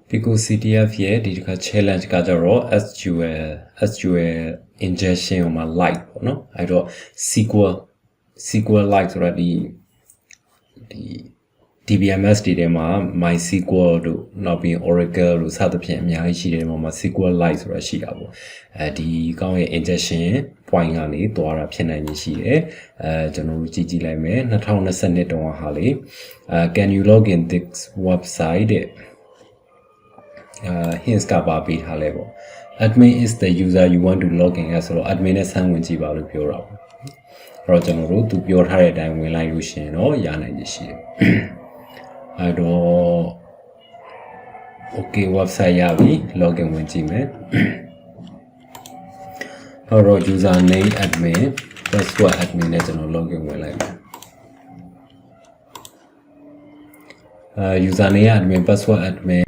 Pico CTF ရဲ့ဒီတစ်ခါ challenge ကကြတော့ SQL injection မှာ like ပေါ့နော်အဲ့တော့ SQL like ဆိုတာဒီ DBMS တွေထဲမှာ MySQL တို့နောက်ပြီး Oracle တို့စသဖြင့်အများကြီးရှိတယ်ဒီမှာ SQL like ဆိုတာရှိတာပေါ့ဒီကောင်းရဲ့ injection point ကနေသွားတာဖြစ်နိုင်နေရှိတယ်ကျွန်တော်တို့ကြည့်လိုက်မယ်2022တုန်းကဟာလေcan you log in this website hints ကပါပေးထားလဲပေါ့ admin is the user you want to log in ဆိုတော့ admin နဲ့ဆန်းဝင်ကြည့်ပါလို့ပြောတာပေါ့အဲ့တော့ကျွန်တော်တို့သူပြောထားတဲ့အတိုင်းဝင်လိုက်လို့ရှိရင်တော့ရနိုင်နေရှိတယ်အဲ့တော့ okay website ရပြီ login ဝင်ကြည့်မယ်အဲ့တော့ username admin password admin နဲ့ကျွန်တော် login ဝင်လိုက်မယ်username admin password admin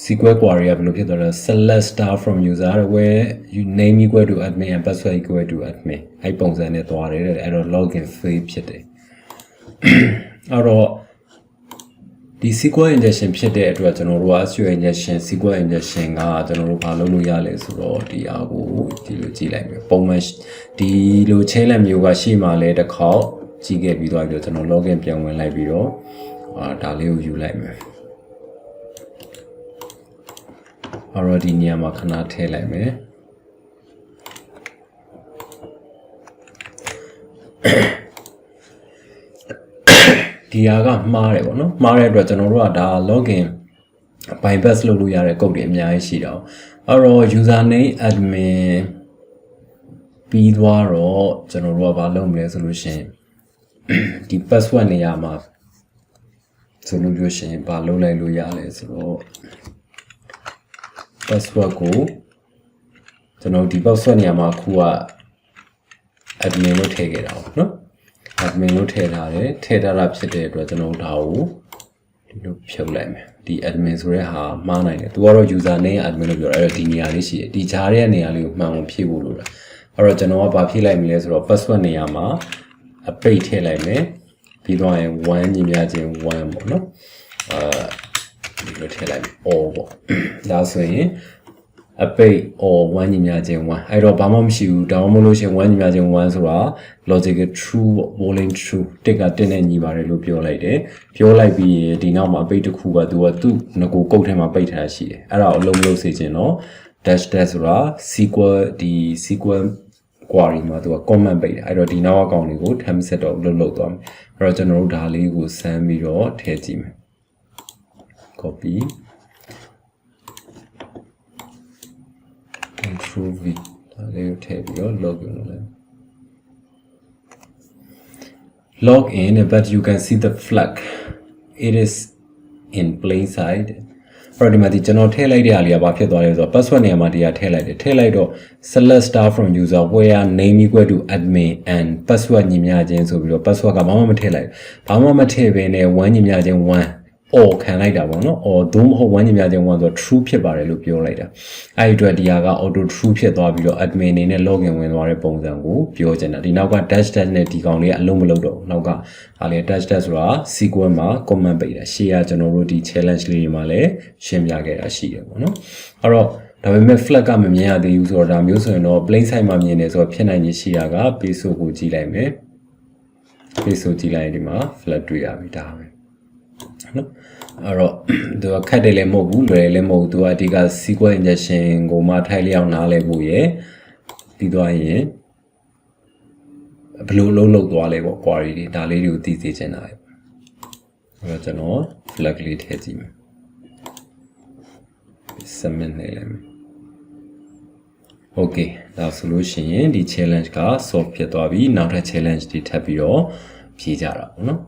SQL query ဘယ်လိုဖြစ်သွားလဲ select star from user where you name equal to admin and password equal to admin အဲ့ပုံစံနဲ့သွားတယ်အဲ့တော့ login fail ဖြစ်တယ်အဲ့တော့ဒီ SQL injection ဖြစ်တဲ့အတွက်ကျွန်တော်တို့က SQL injection SQL injection ကကျွန်တော်တို့ဘာလုပ်လို့ရလဲဆိုတော့ဒီအားကိုဒီလိုကြည့်လိုက်မယ်ပုံမှန်ဒီလို challenge မျိုးကရှိမှလဲတစ်ခေါက်ကြည့်ခဲ့ပြီးတော့ကျွန်တော် login ပြန်ဝင်လိုက်ပြီးတော့ဒါလေးကိုယူလိုက်မယ်အဲ့တော့ဒီနေရာမှာခဏထည့်လိုက်မယ်ဒီဟာကမှားတယ်ပေါ့နော်မှားတဲ့အတွက်ကျွန်တော်တို့ကဒါ login bypass လုပ်လို့ရတဲ့ code တွေအများကြီးရှိတာ။အဲ့တော့ username admin ပြီးသွားတော့ကျွန်တော်တို့ကဘာလုပ်မလဲဆိုလို့ရှိရင်ဒီ password နေရာမှာဆိုလို့ရှိရင်ဘာလုပ်လိုက်လို့ရလဲဆိုတော့ password ကိုကျွန်တော်ဒီ password နေရာမှာအခုက admin လို့ထည့်ခဲ့တာပေါ့နော် admin လို့ထည့်ထားတယ်ထည့်ထားတာဖြစ်တဲ့အတွက်ကျွန်တော်ဒါကိုဒီလိုဖြုတ်လိုက်မယ်ဒီ admin ဆိုတဲ့ဟာမှားနိုင်တယ်သူကတော့ user name admin လို့ပြောတယ်အဲ့တော့ဒီနေရာလေးရှိတယ်ဒီဂျားတဲ့နေရာလေးကိုမှန်အောင်ဖြည့်ဖို့လိုတာအဲ့တော့ကျွန်တော်ကဘာဖြည့်လိုက်မလဲဆိုတော့ password နေရာမှာအပိတ်ထည့်လိုက်မယ်ပြီးတော့ရင်1ညီမျှခြင်း1ပေါ့နော်ဒီလိုထည့်လိုက် all ပေါ့ဒါဆိုရင်အပိတ် or 1ညီမျှခြင်း1အဲ့တော့ဘာမှမရှိဘူးဒါမှမဟုတ်လို့ရှင်1ညီမျှခြင်း1ဆိုတာ logical true ပေါ့ boolean true တစ်က1နဲ့ညီပါတယ်လို့ပြောလိုက်တယ်ပြောလိုက်ပြီးဒီနောက်မှာအပိတ်တစ်ခုကသူကသူ့ငကိုကုတ်ထဲမှာပိတ်ထားရှိတယ်အဲ့ဒါကိုအလုံးမလုံးစေချင်တော့ dash dash ဆိုတာ SQL ဒီ SQL query မှာသူက comment ပိတ်တယ်အဲ့တော့ဒီနောက်အကောင်လေးကို time set တော့လုပ်သွားမယ်အဲ့တော့ကျွန်တော်တို့ဒါလေးကိုစမ်းပြီးတော့ထည့်ကြည့်မယ် copy Control V ဒါလေးကိုထည့်ပြီးတော့ login လုပ်လိုက် log in but you can see the flag it is in plain sight အဲ့တော့ဒီမှာဒီကျွန်တော်ထည့်လိုက်တဲ့အားလေးကဘာဖြစ်သွားလဲဆိုတော့ password နေရာမှာတရားထည့်လိုက်တယ်ထည့်လိုက်တော့ select star from user where name equal to admin and password ညီမျှခြင်းဆိုပြီးတော့ password ကဘာမှမထည့်လိုက်ဘာမှမထည့်ဘဲနဲ့1ညီမျှခြင်း1or ခံလိုက်တာပေါ့နော် or သို့မဟုတ်1ညီမျှခြင်း1ဆိုတော့ true ဖြစ်ပါတယ်လို့ပြောလိုက်တာအဲ့ဒီအတွက်ဒီဟာက auto true ဖြစ်သွားပြီးတော့ admin အနေနဲ့ login ဝင်သွားတဲ့ပုံစံကိုပြောချင်တာဒီနောက်က dash dash နဲ့ဒီကောင်လေးကအလုံးမလုံးတော့နောက်ကဒါလေး dash dash ဆိုတာ SQL မှာ comment ပိတ်တာရှေ့ကကျွန်တော်တို့ဒီ challenge လေးတွေမှာလည်းရှင်းပြခဲ့တာရှိတယ်ပေါ့နော်အဲ့တော့ဒါပေမဲ့ flag ကမမြင်ရသေးဘူးဆိုတော့ဒါမျိုးဆိုရင်တော့ plain sight မှာမြင်နေဆိုတော့ဖြစ်နိုင်ခြင်းရှိတာက page ကိုကြည့်လိုက်မယ် page ကိုကြည့်လိုက်ရင်ဒီမှာ flag တွေ့ရပြီဒါပဲနော်အဲ့တော့သူကခက်တယ်လည်းမဟုတ်ဘူးလွယ်လည်းမဟုတ်ဘူးသူကအဓိက SQL injection ကိုမှထိုက်လျောက်နားလည်ဖို့ရယ်ပြီးသွားရင်ဘယ်လိုလုပ်သွားလဲပေါ့ query တွေဒါလေးတွေကိုသိစေချင်တာပဲအဲ့တော့ကျွန်တော် flag လေးထည့်ကြည့်မယ် submit နေလိုက်မယ် okay ဒါဆိုလို့ရှိရင်ဒီ challenge က solve ဖြစ်သွားပြီနောက်ထပ် challenge တွေထပ်ပြီးတော့ဖြေကြတာပေါ့နော်